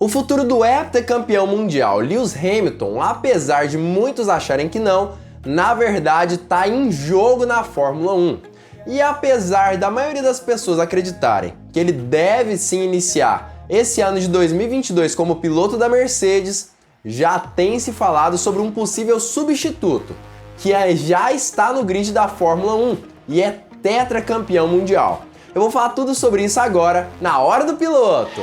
O futuro do heptacampeão mundial Lewis Hamilton, apesar de muitos acharem que não, na verdade está em jogo na Fórmula 1. E apesar da maioria das pessoas acreditarem que ele deve sim iniciar esse ano de 2022 como piloto da Mercedes, já tem se falado sobre um possível substituto, que já está no grid da Fórmula 1 e é tetracampeão mundial. Eu vou falar tudo sobre isso agora, na Hora do Piloto.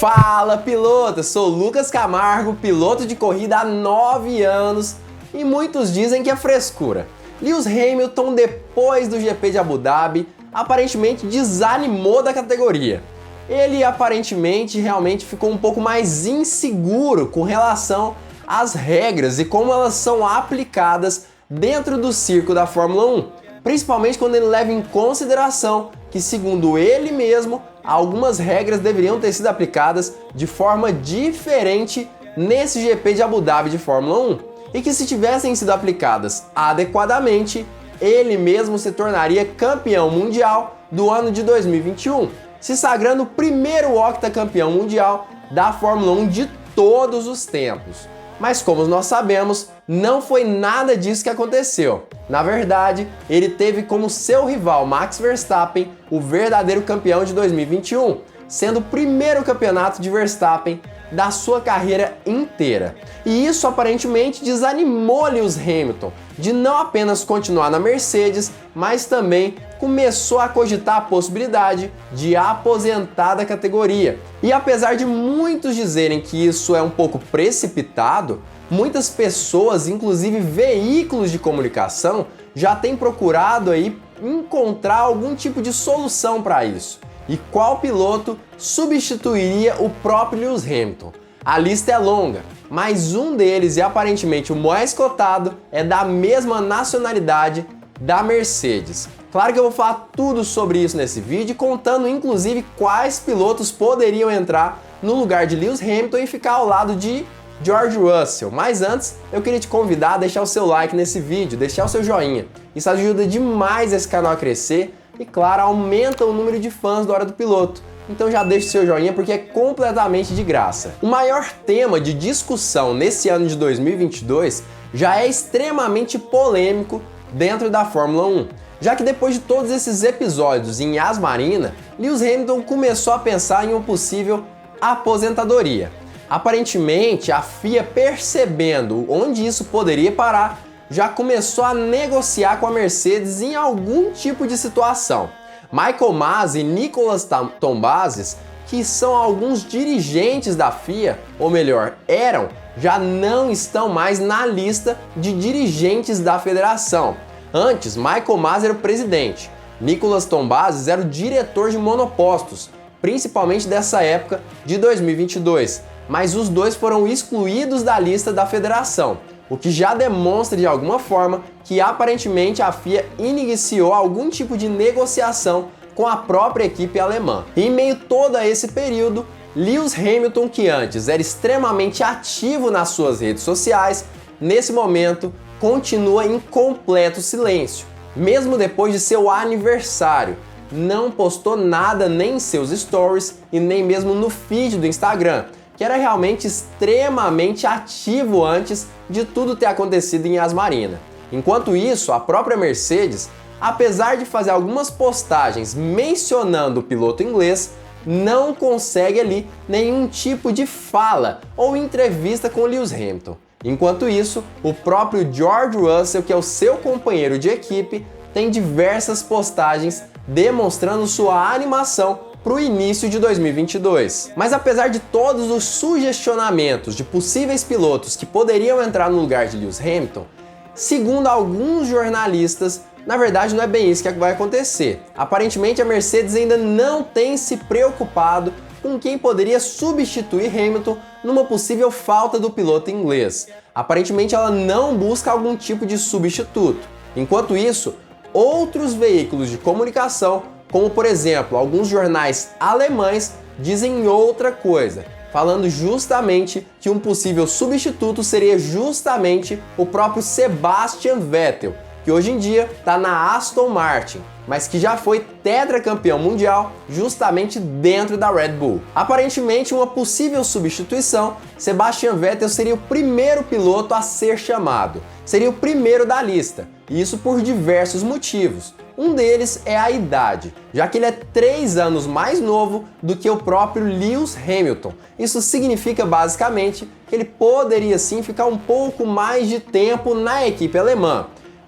Fala piloto, eu sou o Lucas Camargo, piloto de corrida há 9 anos e muitos dizem que é frescura. Lewis Hamilton, depois do GP de Abu Dhabi, aparentemente desanimou da categoria. Ele aparentemente realmente ficou um pouco mais inseguro com relação às regras e como elas são aplicadas dentro do circo da Fórmula 1, principalmente quando ele leva em consideração que, segundo ele mesmo, algumas regras deveriam ter sido aplicadas de forma diferente nesse GP de Abu Dhabi de Fórmula 1 e que, se tivessem sido aplicadas adequadamente, ele mesmo se tornaria campeão mundial do ano de 2021, se sagrando o primeiro octacampeão mundial da Fórmula 1 de todos os tempos. Mas como nós sabemos, não foi nada disso que aconteceu. Na verdade, ele teve como seu rival Max Verstappen o verdadeiro campeão de 2021, sendo o primeiro campeonato de Verstappen da sua carreira inteira. E isso aparentemente desanimou Lewis Hamilton de não apenas continuar na Mercedes, mas também começou a cogitar a possibilidade de aposentar da categoria. E apesar de muitos dizerem que isso é um pouco precipitado, muitas pessoas, inclusive veículos de comunicação, já têm procurado aí encontrar algum tipo de solução para isso. E qual piloto substituiria o próprio Lewis Hamilton? A lista é longa, mas um deles, e aparentemente o mais cotado, é da mesma nacionalidade da Mercedes. Claro que eu vou falar tudo sobre isso nesse vídeo, contando inclusive quais pilotos poderiam entrar no lugar de Lewis Hamilton e ficar ao lado de George Russell. Mas antes, eu queria te convidar a deixar o seu like nesse vídeo, deixar o seu joinha. Isso ajuda demais esse canal a crescer e, claro, aumenta o número de fãs da Hora do Piloto. Então já deixa o seu joinha porque é completamente de graça. O maior tema de discussão nesse ano de 2022 já é extremamente polêmico dentro da Fórmula 1, já que depois de todos esses episódios em Yas Marina, Lewis Hamilton começou a pensar em uma possível aposentadoria. Aparentemente, a FIA, percebendo onde isso poderia parar, já começou a negociar com a Mercedes em algum tipo de situação. Michael Masi e Nicolas Tombazis, que são alguns dirigentes da FIA, ou melhor, eram, já não estão mais na lista de dirigentes da federação. Antes, Michael Masi era o presidente, Nicolas Tombazis era o diretor de monopostos, principalmente dessa época de 2022, mas os dois foram excluídos da lista da federação, o que já demonstra de alguma forma que aparentemente a FIA iniciou algum tipo de negociação com a própria equipe alemã. E em meio todo a esse período, Lewis Hamilton, que antes era extremamente ativo nas suas redes sociais, nesse momento continua em completo silêncio. Mesmo depois de seu aniversário, não postou nada nem em seus stories e nem mesmo no feed do Instagram, que era realmente extremamente ativo antes de tudo ter acontecido em Yas Marina. Enquanto isso, a própria Mercedes, apesar de fazer algumas postagens mencionando o piloto inglês, não consegue ali nenhum tipo de fala ou entrevista com Lewis Hamilton. Enquanto isso, o próprio George Russell, que é o seu companheiro de equipe, tem diversas postagens demonstrando sua animação para o início de 2022. Mas apesar de todos os sugestionamentos de possíveis pilotos que poderiam entrar no lugar de Lewis Hamilton, segundo alguns jornalistas, na verdade não é bem isso que vai acontecer. Aparentemente a Mercedes ainda não tem se preocupado com quem poderia substituir Hamilton numa possível falta do piloto inglês. Aparentemente ela não busca algum tipo de substituto. Enquanto isso, outros veículos de comunicação, como por exemplo alguns jornais alemães, dizem outra coisa, falando justamente que um possível substituto seria justamente o próprio Sebastian Vettel, que hoje em dia está na Aston Martin, mas que já foi tetracampeão mundial justamente dentro da Red Bull. Aparentemente, uma possível substituição, Sebastian Vettel seria o primeiro piloto a ser chamado. Seria o primeiro da lista, e isso por diversos motivos. Um deles é a idade, já que ele é 3 anos mais novo do que o próprio Lewis Hamilton. Isso significa basicamente que ele poderia sim ficar um pouco mais de tempo na equipe alemã.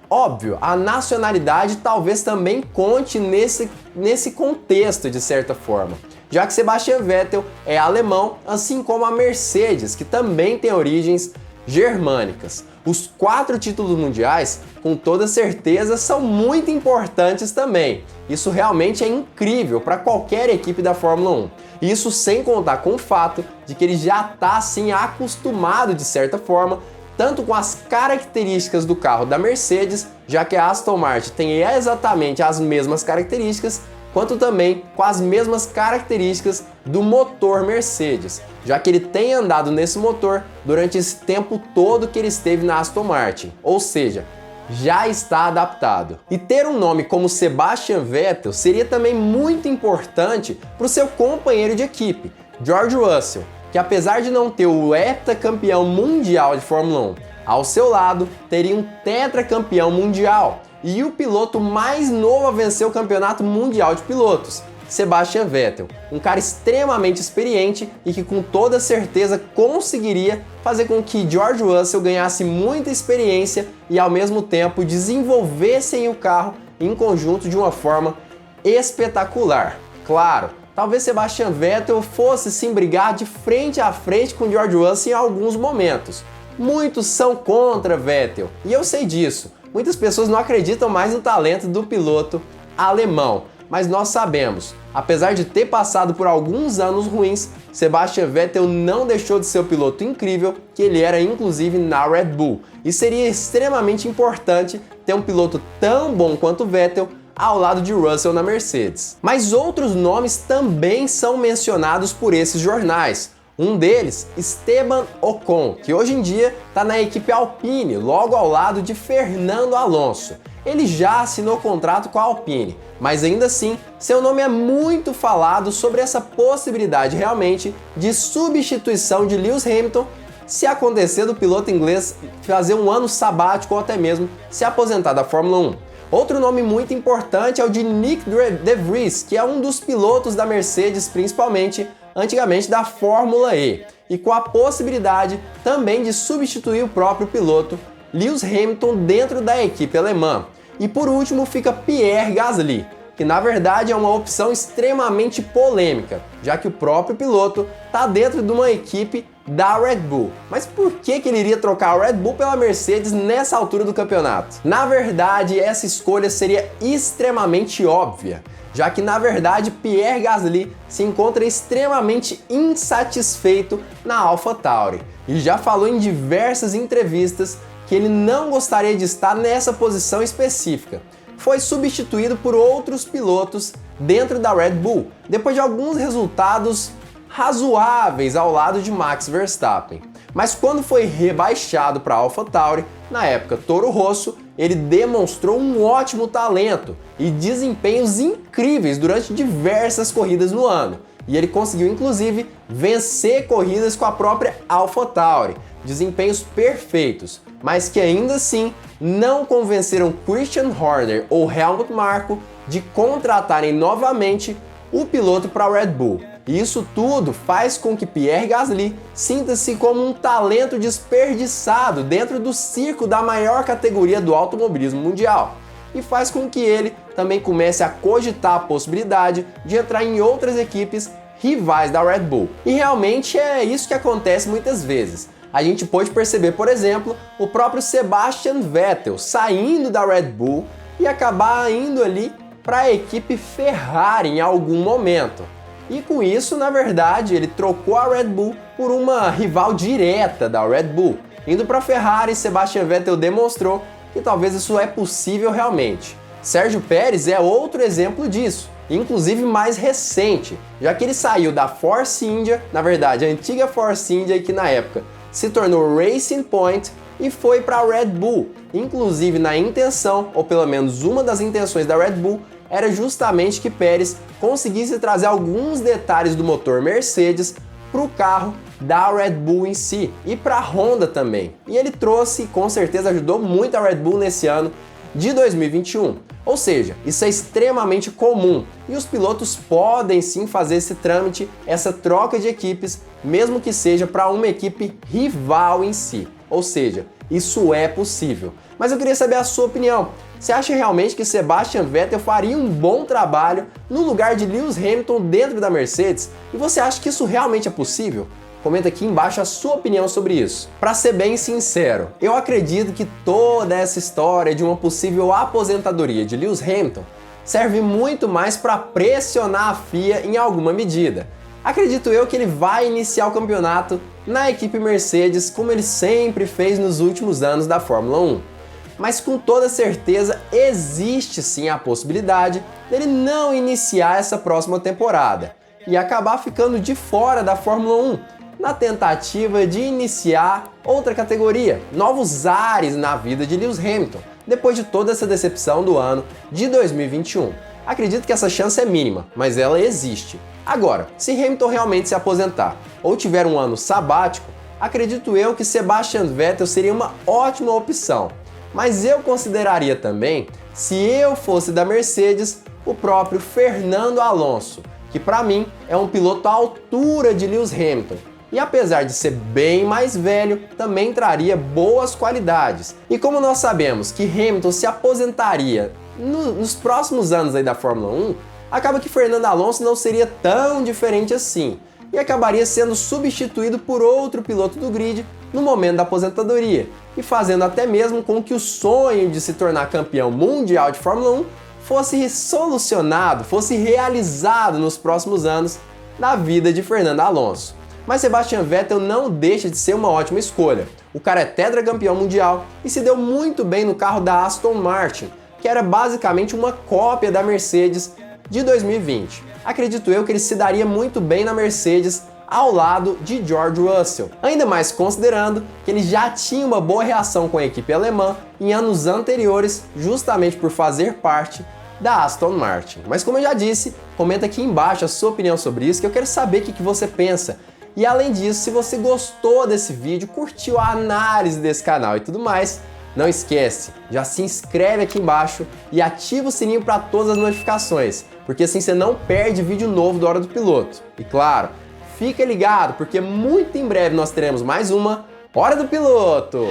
Óbvio, a nacionalidade talvez também conte nesse contexto de certa forma, já que Sebastian Vettel é alemão, assim como a Mercedes, que também tem origens germânicas. Os 4 títulos mundiais, com toda certeza, são muito importantes também. Isso realmente é incrível para qualquer equipe da Fórmula 1. Isso sem contar com o fato de que ele já está assim acostumado de certa forma, tanto com as características do carro da Mercedes, já que a Aston Martin tem exatamente as mesmas características, quanto também com as mesmas características do motor Mercedes, já que ele tem andado nesse motor durante esse tempo todo que ele esteve na Aston Martin, ou seja, já está adaptado. E ter um nome como Sebastian Vettel seria também muito importante para o seu companheiro de equipe, George Russell, que apesar de não ter o heptacampeão mundial de Fórmula 1 ao seu lado, teria um tetracampeão mundial e o piloto mais novo a vencer o campeonato mundial de pilotos, Sebastian Vettel, um cara extremamente experiente e que com toda certeza conseguiria fazer com que George Russell ganhasse muita experiência e ao mesmo tempo desenvolvessem o carro em conjunto de uma forma espetacular. Claro, talvez Sebastian Vettel fosse sim brigar de frente a frente com George Russell em alguns momentos. Muitos são contra Vettel, e eu sei disso. Muitas pessoas não acreditam mais no talento do piloto alemão, mas nós sabemos, apesar de ter passado por alguns anos ruins, Sebastian Vettel não deixou de ser o piloto incrível que ele era inclusive na Red Bull, e seria extremamente importante ter um piloto tão bom quanto Vettel ao lado de Russell na Mercedes. Mas outros nomes também são mencionados por esses jornais. Um deles, Esteban Ocon, que hoje em dia está na equipe Alpine, logo ao lado de Fernando Alonso. Ele já assinou contrato com a Alpine, mas ainda assim, seu nome é muito falado sobre essa possibilidade realmente de substituição de Lewis Hamilton se acontecer do piloto inglês fazer um ano sabático ou até mesmo se aposentar da Fórmula 1. Outro nome muito importante é o de Nick De Vries, que é um dos pilotos da Mercedes, principalmente antigamente da Fórmula E, e com a possibilidade também de substituir o próprio piloto Lewis Hamilton dentro da equipe alemã. E por último fica Pierre Gasly, que na verdade é uma opção extremamente polêmica, já que o próprio piloto está dentro de uma equipe da Red Bull. Mas por que ele iria trocar a Red Bull pela Mercedes nessa altura do campeonato? Na verdade, essa escolha seria extremamente óbvia, já que na verdade Pierre Gasly se encontra extremamente insatisfeito na AlphaTauri e já falou em diversas entrevistas que ele não gostaria de estar nessa posição específica. Foi substituído por outros pilotos dentro da Red Bull, depois de alguns resultados razoáveis ao lado de Max Verstappen. Mas quando foi rebaixado para a AlphaTauri, na época Toro Rosso, ele demonstrou um ótimo talento e desempenhos incríveis durante diversas corridas no ano. E ele conseguiu inclusive vencer corridas com a própria AlphaTauri, desempenhos perfeitos, mas que ainda assim não convenceram Christian Horner ou Helmut Marko de contratarem novamente o piloto para a Red Bull. E isso tudo faz com que Pierre Gasly sinta-se como um talento desperdiçado dentro do circo da maior categoria do automobilismo mundial. E faz com que ele também comece a cogitar a possibilidade de entrar em outras equipes rivais da Red Bull. E realmente é isso que acontece muitas vezes. A gente pode perceber, por exemplo, o próprio Sebastian Vettel saindo da Red Bull e acabar indo ali para a equipe Ferrari em algum momento. E com isso, na verdade, ele trocou a Red Bull por uma rival direta da Red Bull. Indo para a Ferrari, Sebastian Vettel demonstrou que talvez isso é possível realmente. Sérgio Pérez é outro exemplo disso, inclusive mais recente, já que ele saiu da Force India, na verdade a antiga Force India que na época se tornou Racing Point, e foi para a Red Bull. Inclusive na intenção, ou pelo menos uma das intenções da Red Bull, era justamente que Pérez conseguisse trazer alguns detalhes do motor Mercedes para o carro da Red Bull em si e para a Honda também. E ele trouxe, com certeza ajudou muito a Red Bull nesse ano de 2021. Ou seja, isso é extremamente comum e os pilotos podem sim fazer esse trâmite, essa troca de equipes, mesmo que seja para uma equipe rival em si. Ou seja, isso é possível. Mas eu queria saber a sua opinião. Você acha realmente que Sebastian Vettel faria um bom trabalho no lugar de Lewis Hamilton dentro da Mercedes? E você acha que isso realmente é possível? Comenta aqui embaixo a sua opinião sobre isso. Para ser bem sincero, eu acredito que toda essa história de uma possível aposentadoria de Lewis Hamilton serve muito mais para pressionar a FIA em alguma medida. Acredito eu que ele vai iniciar o campeonato na equipe Mercedes, como ele sempre fez nos últimos anos da Fórmula 1. Mas com toda certeza existe sim a possibilidade dele não iniciar essa próxima temporada e acabar ficando de fora da Fórmula 1, na tentativa de iniciar outra categoria, novos ares na vida de Lewis Hamilton, depois de toda essa decepção do ano de 2021. Acredito que essa chance é mínima, mas ela existe. Agora, se Hamilton realmente se aposentar ou tiver um ano sabático, acredito eu que Sebastian Vettel seria uma ótima opção. Mas eu consideraria também, se eu fosse da Mercedes, o próprio Fernando Alonso, que para mim é um piloto à altura de Lewis Hamilton. E apesar de ser bem mais velho, também traria boas qualidades. E como nós sabemos que Hamilton se aposentaria nos próximos anos aí da Fórmula 1, acaba que Fernando Alonso não seria tão diferente assim e acabaria sendo substituído por outro piloto do grid no momento da aposentadoria e fazendo até mesmo com que o sonho de se tornar campeão mundial de Fórmula 1 fosse solucionado, fosse realizado nos próximos anos da vida de Fernando Alonso. Mas Sebastian Vettel não deixa de ser uma ótima escolha. O cara é tetracampeão mundial e se deu muito bem no carro da Aston Martin, que era basicamente uma cópia da Mercedes de 2020. Acredito eu que ele se daria muito bem na Mercedes ao lado de George Russell, ainda mais considerando que ele já tinha uma boa reação com a equipe alemã em anos anteriores, justamente por fazer parte da Aston Martin. Mas como eu já disse, comenta aqui embaixo a sua opinião sobre isso, que eu quero saber o que você pensa. E além disso, se você gostou desse vídeo, curtiu a análise desse canal e tudo mais, não esquece, já se inscreve aqui embaixo e ativa o sininho para todas as notificações, porque assim você não perde vídeo novo da Hora do Piloto. E claro, fica ligado, porque muito em breve nós teremos mais uma Hora do Piloto!